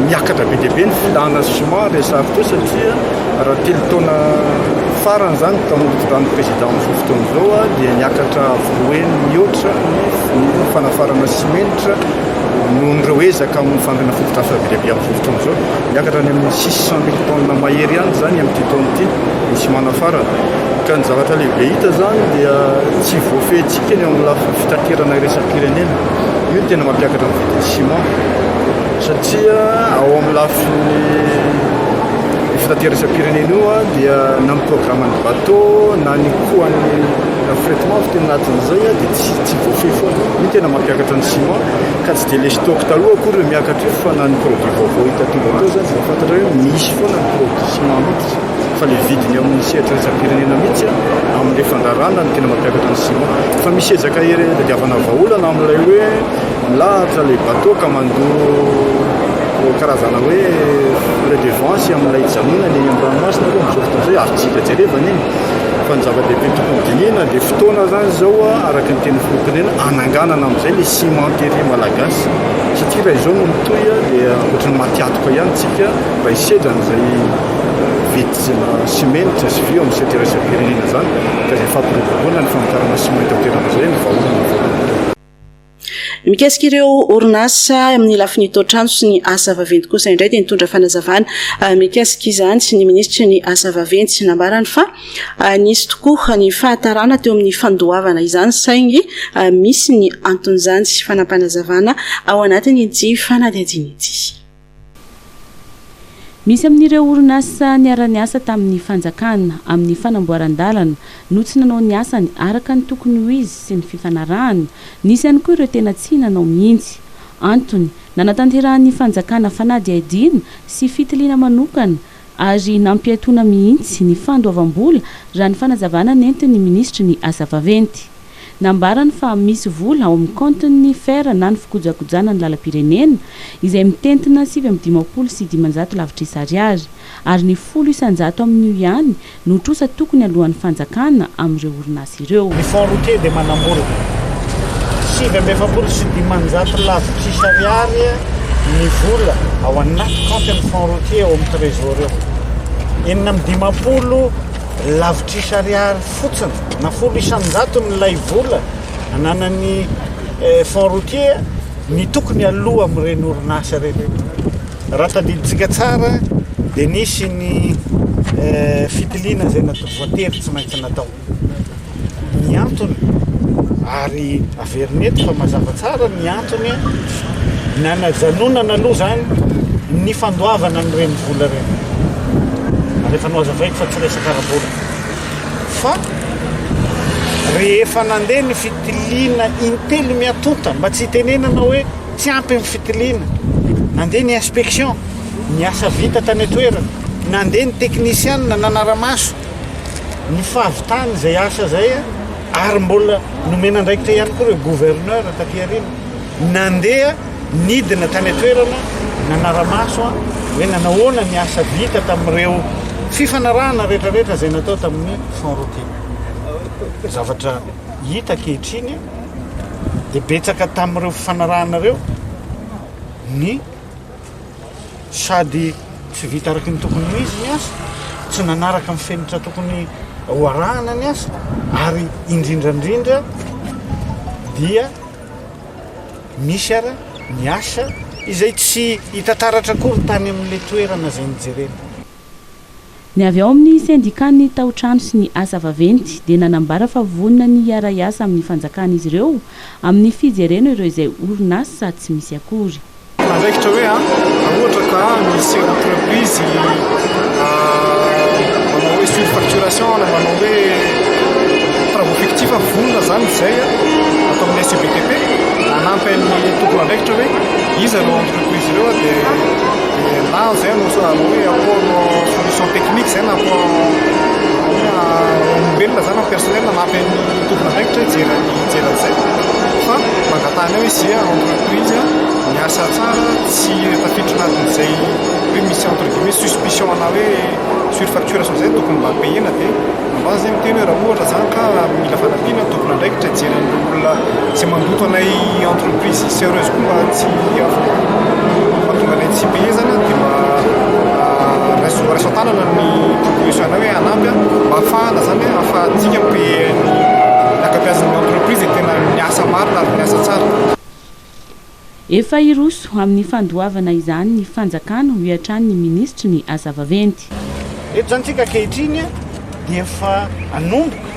miakatra be dia be ny filana ciment resahako teo satria raha telo taona farany zany tamin'ny président amin'izao fotoana zao dia niakatra voeny mihoatra ny fanafarana simenitra noho nyreo ezaka amin'ny fandrina fototra fabiabe amin'izao fotoana zao niakatra ny amin'ny 600 000 tonnes mahery ihany zany amin'ity taona ity misy manafarana ka ny zavatra lehibe hita zany dia tsy voafehintsika eny amin'ny lafy fitaterana iraisam-pirenena io tena mampiakatra ny vidiny ciment satria ao amin'ny lafy fitaterana iraisam-pirenena io dia na ny programme ny bateau na ny koan'ny affrétement fi tena anatin'izay dia tsy voafehy foana io tena mampiakatra ny ciment ka tsy dia le stock taloha akory hoe miakatra io fa na ny produit vaovao hita tonga teo zany dia fantatra hoe misy foana ny produit ciment mihitsy fa le vidiny amin'ny sehatra iraisam-pirenena mihitsy amin'le fandrarana no tena mampiakatra ny ciment fa misy ezaka diavana vahaolana amin'ilay hoe milahatra le bateau ka mandoa karazana hoe redevance amin'ilay janonany eny am'ranomasina aloha amin'izao fotoana zay aritsika jerevana iny fa ny zava-dehibe tokony dinihana dia fotoana zany zao araka ny teny filotenena ananganana amin'izay le cimenterie malagasy satria raha izao no mitoy dia ohatrany matiatoka ihany tsika raha isedran'izay vidina simenitra sy vy amin'ny sehatra iraisam-pirenena zany ka zay fampiroboana ny famokarana ciment tao toerana zay ny vahoana mikasika ireo orinasa amin'ny lafiny tao-trano sy ny asa vaventy kosa indray dia nitondra fanazavana mikasika izany sy ny ministra ny asa vaventy sy nambarany fa nisy tokoa ny fahatarana teo amin'ny fandoavana izany saingy misy ny anton'izany sy fanampanazavana ao anatiny ity fanadihadiana ity. Misy amin'ireo orinasa niara-ny asa tamin'ny fanjakana amin'ny fanamboaran-dalana no tsy nanao ny asany araka ny tokony ho izy sy ny fifanarahana. Nisy ihany koa ireo tena tsy nanao mihitsy. Antony nanatanterahan'ny fanjakana fanadihadiana sy fitiliana manokana ary nampiaitona mihitsy ny fandoavam-bola raha ny fanazavana nentiny ministry ny asa vaventy nambarany fa misy vola ao amin'ny compte-ny fer na ny fikojakojana ny lalam-pirenena izay mitentina 7,500 lavitra isary ary ny 100 amin'io ihany no trosa tokony alohan'ny fanjakana amin'ireo orinasa ireo. Ny fonds routier dia manambola 7,500 lavitra isary ny vola ao anaty compte-ny fonds routier ao amin'ny trésor eo. 9,500 lavitra isary fotsiny na 100 n'ilay vola ananany fonds routier ny tokony aloha amin'ireny orinasa ireny. Raha tadiditsika tsara dia nisy ny fitiliana izay natao voatery tsy maintsy natao. Ny antony ary averiny eto fa mazava tsara ny antony nanajanonana aloha zany ny fandoavana n'ireny vola ireny. Rehefa noazavaiko fa tsy resaka ara-bola fa rehefa nandeha ny fitiliana intelo miatonta mba tsy hitenenana hoe tsy ampy ny fitiliana, nandeha ny inspection ny asa vita tany atoerana, nandeha ny teknisianina nanara-maso ny fahavitany izay asa zay ary mbola nomena ndraikitra ihany koa ireo gouverneur taty aoriana, nandeha nidina tany atoerana nanara-maso hoe nanahoana ny asa vita tamin'ireo fifanarahana rehetrarehetra izay natao tamin'ny fonds routier. Zavatra hita ankehitriny dia betsaka tamin'ireo fifanarahana ireo ny sady tsy vita araky ny tokony ho izy ny asa, tsy nanaraka amin'ny fenitra tokony ho arahana ny asa, ary indrindrandrindra dia misy ara ny asa izay tsy hitataratra kory tany amin'ilay toerana izay nijerena. Ny avy ao amin'ny syndicat-ny tao-trano sy ny asa vaventy dia nanambara fa vonina ny hiara-iasa amin'ny fanjakana izy ireo amin'ny fijerena ireo izay orinasa tsy misy akory. Andraikitra hoe ohatra ka misy entreprise manao hoe surfacturation na manao hoe travaux fictifs vonina zany izay atao amin'ny SBTP anampy amin'ny tompony andraikitra hoe izy ireo entreprise ireo dia na zay no hoe apporno solution technique zay na olombelona zany amin'ny personnel anampy amin'ny tompony andraikitra jeran'izay fa mangatany hoe izy entreprise miasa tsara tsy tafiditra anatin'izay hoe misy entre guillemets suspicion ana hoe surfacturation zay tokony mba payena dia mba zay miteny hoe raha ohatra zany ka mila fanampiana tokony andraikitra jeran'ny olona izay mandoto anay entreprise sérieuse koa mba tsy mahatonga anay tsy paye zany dia mba raiso tanana ny proposition hoe anampy mba ahafahana zany hoe ahafahantsika paye ny akapiazan'ny entreprise tena miasa marina ary miasa tsara. Efa iroso amin'ny fandoavana izany ny fanjakana ho hiatrany ny ministry ny asa vaventy. Eto zany tsika ankehitriny dia efa anomboka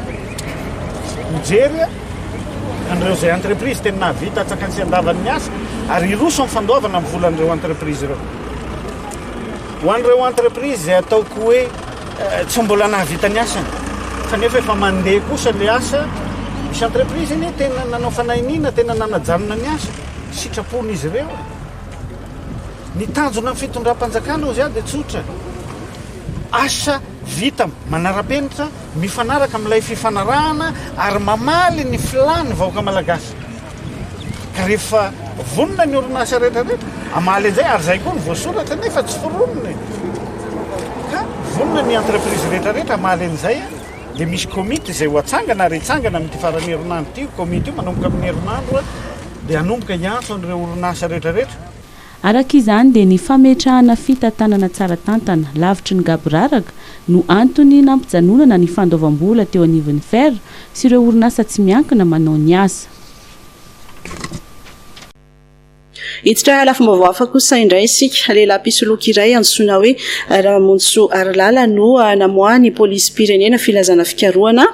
mijery an'ireo izay entreprise tena nahavita atsaka ny sy andavan'ny asa ary iroso amin'ny fandoavana amin'ny volan'ireo entreprise ireo. Ho an'ireo entreprise izay ataoko hoe tsy mbola nahavita ny asany fa nefa efa mandeha kosa le asa, misy entreprise iny tena nanao fanahiniana, tena nanajanona ny asa, sitrapony izy ireo. Ny tanjona amin'ny fitondram-panjakana ho dia tsotra. Asa vita manara-penitra, mifanaraka amin'ilay fifanarahana ary mamaly ny filany vahoaka malagasy. Ka rehefa vonina ny orinasa rehetrarehetra, amaly an'izay ary zay koa ny voasoratra nefa tsy foroniny. Ka vonina ny entreprise rehetrarehetra amaly an'izay dia misy komity izay ho atsangana ary hitsangana amin'ity farany herinandro ity, komity io manomboka amin'ny herinandro dia hanomboka hiantso an'ireo orinasa rehetrarehetra. Arak'izany dia ny fametrahana fitantanana tsara tantana lavitry ny gaboraraka no antony nampijanonana ny fandoavam-bola teo anivon'ny fer sy ireo orinasa tsy miankina manao ny asa. Hiditra lafomba hafa kosa indray isika lehilahy mpisoloka iray antsoina hoe Ramonso Arlala no namoahany polisy pirenena filazana fikarohana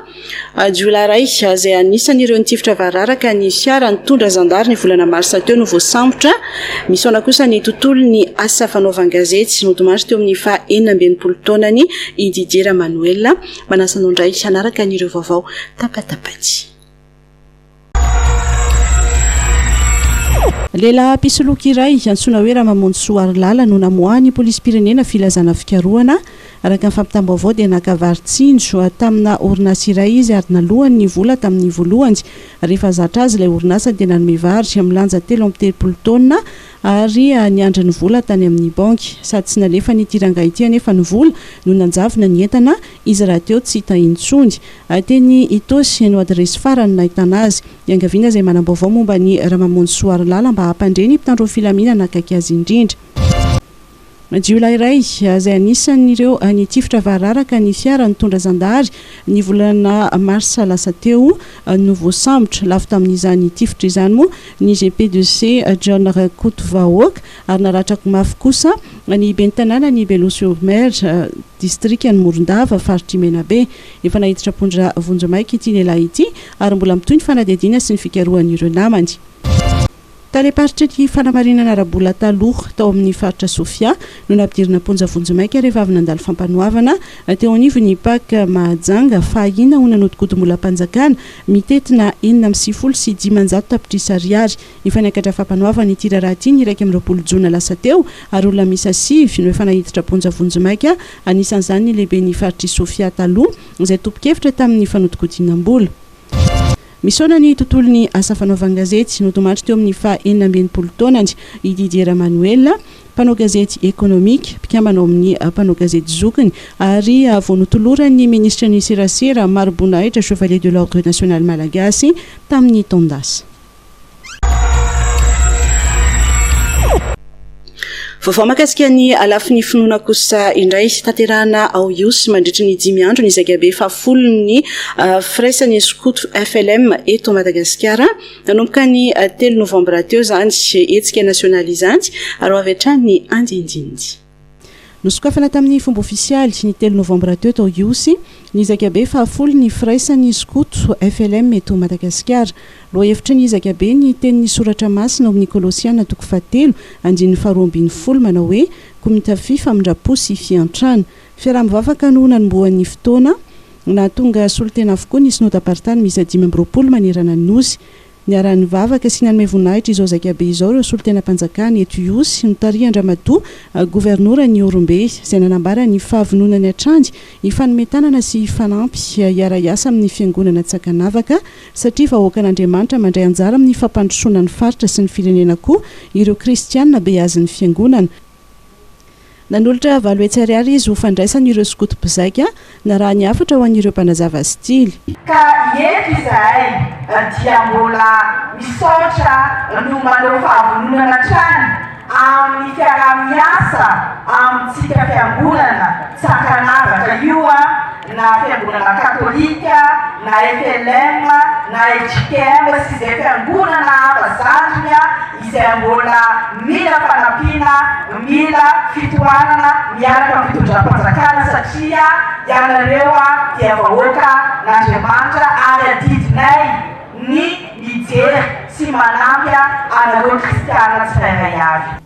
jiolaray izay anisan'ireo nitifitra vararaka ny fiara nitondra zandary ny volana marsa teo no voasambotra. Misaona kosa ny tontolo ny asa fanaovan-gazety nodimaso teo amin'ny fa 19 taonany i Didier Manuel manasanao indray hanaraka an'ireo vaovao tapatapaty. lehilahy mpisoloky iray antsoina hoe raha mamonjy soarylala no namoahany polisy-pirenena filazana fikaroana araka ny fampitam-baovao dia nakavaritsindro tamina orinasa iray izy ary nalohany ny vola tamin'ny voalohany rehefa zatra azy ilay orinasa dia nanomevary milanja 3 taona ary niandry ny vola tany amin'ny banky sady tsy nalefa nitiranga ity anefa ny vola no nanjavina ny entana izy raha teo tsy hita intsony teny itosy no adresy farany nahitana azy iangaviana izay manam-baovao momba ny raha mamonjy soarylala mba hampandreny mpitandro filaminana akaiky azy indrindra jiolahy iray izay anisan'ireo nitifitra vararaka ny fiara nitondra zandary ny volana marsa lasa teo no voasambotra lafo tamin'izany tifitra izany moa ny GP2C John Rakotvaok ary naratrako mafy kosa ny ben'ny tanàna ny Beloso-Mer district ny Morondava faritry Menabe efa nahiditra pondra vonjomaiky ity lehilahy ity ary mbola mitoy ny fanadihadiana sy ny fikarohan'ireo namany taleparitra ny fanamarinana rabola taloha tao amin'ny faritra Sofia no nampidirina ponja vonjomaiky rehefa avy nandalo fampanoavana teo anivo ny pak mahajanga fahina ho nanodikodim-bolam-panjakana mitetina 990 sy 500 tapitrisa ariary ifaniakatra fampanoavana ity raharaha ity ny iraika amin'ny 20 jona lasa teo ary olona misa 5 no efa nahiditra ponja vonjomaiky anisan'izany ny lehibe ny faritra Sofia taloha izay tompo-kevitra tamin'ny fanodikodiana-mbola misaona ny tontolon'ny asa fanaovana gazety no tomatry teo amin'ny fa 9 taonany i Didier Manuel mpanao gazety économique mpikambana amin'ny mpanao gazety zokiny ary vao notolorany ministra ny serasera Marbonaitra Chevalier de l'Ordre National Malagasy tamin'ny taondasa. Vaovao makasika ny alafin'ny finoana kosa indray tanterahana ao iosy mandritra ny 5 andro ny zagabe fahafolony firaisan'ny scout FLM eto Madagasikara nanomboka ny 3 novambra teo zany etsika nasionalizanty ary avy hatrany andindindy. Nosokafana tamin'ny fomba ofisialy ny 3 novambra teo tao iosy ny zagabe fahafolony firaisan'ny scout FLM eto Madagasikara loha hevitra ny zagabe ny tenin'ny soratra masina amin'ny Kolosiana toko 7 andin'ny 12 manao hoe komita fifamindrapo sy fiantrana fiaraha-mivavaka no nanomboan'ny fotoana na tonga solotena avokoa ny synodam-paritany misy 5 manerana ny nosy ny aran'ny vavaka sy nanome voninahitra izao zagabe izao ireo solotena-panjakana eto iosy no Tariandramatoa gouvernoura ny Orombe izay nanambara ny fahavononany atrandy ifanometanana sy fanampy iara-iasa amin'ny fiangonana Tsakanavaka satria vahoaka an'Andriamanitra mandray anjara amin'ny fampandrosoana ny faritra sy ny firenena koa ireo kristianina be azy ny fiangonana. Nanolotra valoetsariary izy ho fandraisany ireo skoto mpizaika na raha ny afatra ho an'ireo mpanazava stily. Ka eto izahay dia mbola misaotra no manao fahavononana trany amin'ny fiaraha-miasa amintsika fiangonana Tsakanavaka io na fiangonana katolika na FLM na HKM sy izay fiangonana hafa zandriny izay mbola mila fanampiana mila fitohanana miaraka amin'ny fitondram-panjakana satria ianareo dia vahoaka n'Andriamanitra ary adidinay ny mijery sy manampy anareo kristiana tsirairay avy.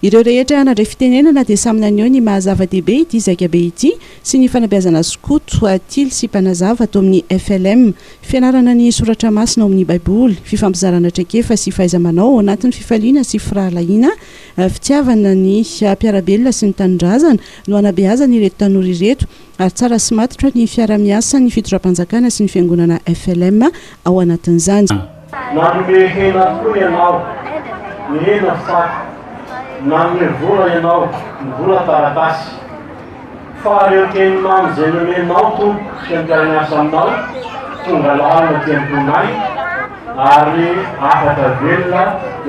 Ireo rehetra nandray fitenenana dia samy naneho ny mahazava-dehibe ity zagabe ity sy ny fanabeazana skoto atily sy mpanazava ato amin'ny FLM fianarana ny soratra masina ao amin'ny baiboly fifampizarana traikefa sy fahaiza-manao ao anatin'ny fifaliana sy firahalahiana fitiavana ny mpiarabelona sy ny tanindrazana no anabeazana ireto tanora ireto ary tsara sy matotra ny fiara-miasa ny fitondram-panjakana sy ny fiangonana FLM ao anatin'izany. Nanome hena tokoa ianao ny hena fisaka nanome vola ianao ny vola taratasy fa reo teninao izay nomenao tompo sy ampiara-miasa aminao tonga lalina ty amponay ary afaka velona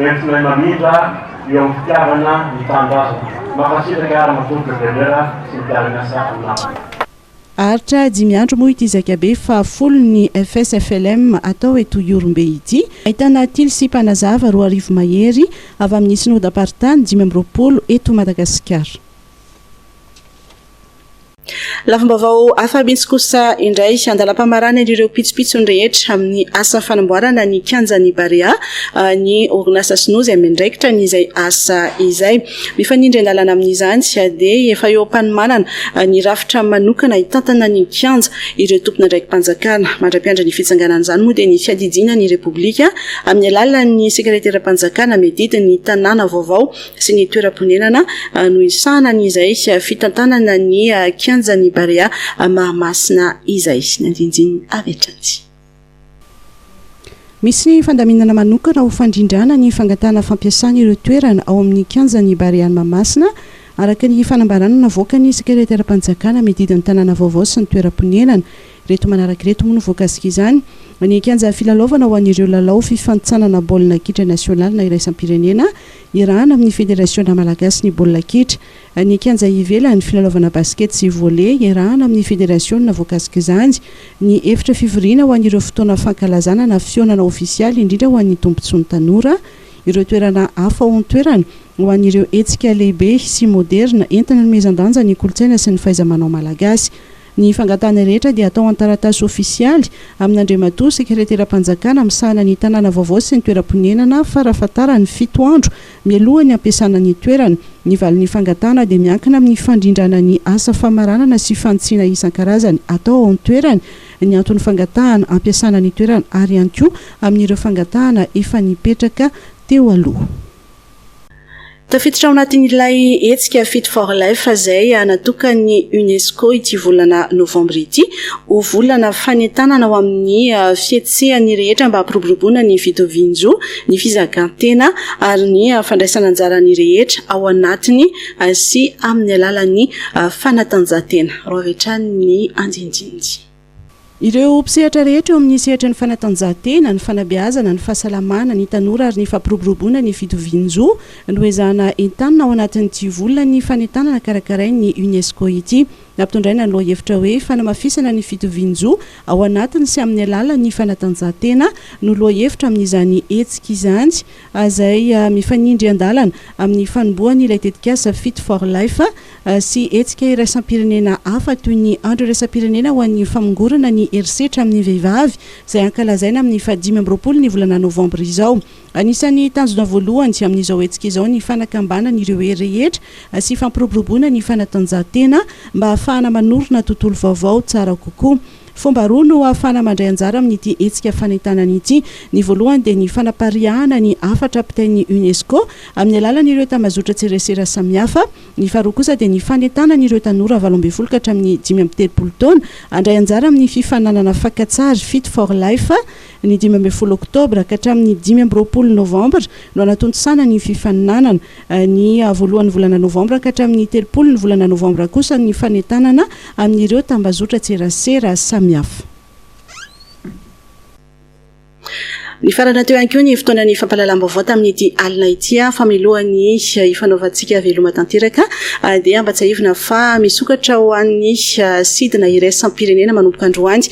entinay mamindra eo amin'ny fitiavana ny tanindrazana makasitraka ara-matomboka velera sy mpiara-miasa aminao. Aritra 5 andro moa ity zakabe fa folony FSFLM atao eto Orombe ity ahitana tily sy mpanazava 2 mahery avy amin'ny synodam-paritany 5 eto Madagasikara. Lafam-baovao afa-bitsy kosa indray andalam-pamarana ireo pitsopitsony rehetra amin'ny asa fanamboarana ny kianjan'ny Barea ny orinasa sinozy amin'ny ndraikitra n'izay asa izay. Mifanindry andalana amin'izany dia efa eo am-panomanana ny rafitra manokana hitantana ny kianja ireo tompona ndraiky mpanjakana. Mandra-piandra ny fitsanganana izany moa dia ny fiadidiana ny Repoblika amin'ny alalan'ny sekretera mpanjakana medidiny ny tanàna vaovao sy ny toeram-ponenana no isana n'izay fitantanana ny kianjan'ny Barea Mahamasina izay nandinjiny avetrany. Misy ny fandaminana manokana ho fandrindrana ny fangatana fampiasana ireo toerana ao amin'ny kianjan'ny Barea Mahamasina araka ny fanambarana navoaka ny sekretera mpanjakana medidiny tanàna vaovao sy ny toeram-ponenana. Reto manaraka reto moa no voakasika izany ny kianja filalaovana ho an'ireo lalao fifantsanana baolina kitra nasional na iraisam-pirenena irahana amin'ny federasiona malagasy ny baolina kitra. Ny kianja ivelany filalaovana basket sy volley irahana amin'ny federasiona voakasika izany. Ny efitra fivoriana ho an'ireo fotoana fankalazana na fionana ofisialy indrindra ho an'ny tompontsony tanora. Ireo toerana hafa ao an-toerana ho an'ireo hetsika lehibe sy moderna entina nomezan-danja ny kolontsaina sy ny fahaiza-manao malagasy. Ny fangatana rehetra dia atao an-taratasy ofisialy amin'ny Andriamatoa sekretera mpanjakana misahana ny tanàna vaovao sy ny toeram-ponenana farafatarany 7 andro mialohan'ny ampiasana ny toerana. Ny valin'ny fangatana dia miankina amin'ny fandrindrana ny asa famaranana sy fantsiana isan-karazany atao ao an-toerana. Ny antony fangatahana ampiasana ny toerana ary ihany koa amin'ireo fangatahana efa nipetraka teo aloha. Tafiditra ao anatin'ilay hetsika Fit for Life izay natokany UNESCO ity volana novambra ity ho volana fanentanana ao amin'ny fietsehany rehetra mba hampiroboroboana ny fitovian-jo, ny fizakantena ary ny fandraisana anjarany rehetra ao anatiny sy amin'ny alalan'ny fanatanjahantena. Ravetrany ny andinjinjy. Ireo mpisehatra rehetra eo amin'ny sehatra ny fanatanjahantena, ny fanabeazana, ny fahasalamana, ny tanora ary ny fampiroboroboana ny fitovian-jo no ezahana entanina ao anatin'ity volana ny fanentanana karakarain'ny UNESCO ity. Nampitondraina ny lohahevitra hoe fanamafisana ny fitovian-jo ao anatiny sy amin'ny alalan'ny fanatanjahantena no lohahevitra amin'izany hetsika izany izay mifanindry andalana amin'ny fanomboany ilay tetikasa Fit for Life sy hetsika iraisam-pirenena hafa toy ny andro iraisam-pirenena ho an'ny famongorana ny herisetra amin'ny vehivavy izay ankalazaina amin'ny 5 ny volana novambra izao. Anisan'ny tanjona voalohany sy amin'izao hetsika izao ny fanakambanana ireo hery rehetra sy fampiroboroboana ny fanatanjahantena mba ahafahana manorina tontolo vaovao tsara kokoa. Fomba roa no ahafahana mandray anjara amin'ity hetsika fanentanana ity. Ny voalohany dia ny fanapariahana ny afatra apitain'ny UNESCO amin'ny alalan'ireo tamazotra tserasera samihafa. Ny faharoa kosa dia ny fanentanana ireo tanora 18 ka hatramin'ny 5 taona handray anjara amin'ny fifananana fakantsary Fit for Life ny 15 oktobra ka hatramin'ny 15 novambra no anatontsana ny fifaninanana. Ny voalohan'ny volana novambra ka hatramin'ny 30 ny volana novambra kosa ny fanentanana amin'ireo tambazotra tserasera samihafa. Ny farana teo ihany koa ny fotoanan'ny fampahalalam-baovao tamin'ity alina ity famelohan'ny ifanaovantsika veloma tanteraka dia mba-tsahivina fa misokatra ho an'ny sidina iraisam-pirenena manomboka androany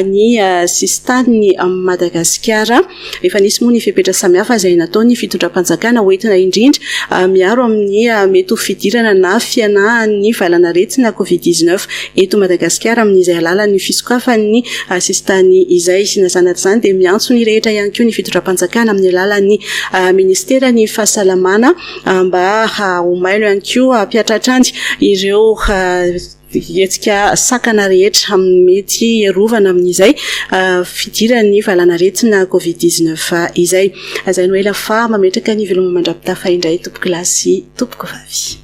ny sistany Madagasikara. Efa nisy moa ny fepetra samihafa izay nataony fitondram-panjakana hoentina indrindra miaro amin'ny mety ho fidirana na fianahan'ny valanaretina Covid-19 eto Madagasikara amin'izay alalan'ny fisokafan'ny sistany izay sinazanatra izany dia miantso ny rehetra ihany koa ny fitondram-panjakana amin'ny alalan'ny ministera ny fahasalamana mba homailo ihany koa hampiatratrany ireo hetsika sakana rehetra mety iarovana amin'izay fidiran'ny valanaretina Covid-19 izay. Izay no ela fa mametraka ny veloma mandrapitafa indray tompo kilasy tompoko vavy.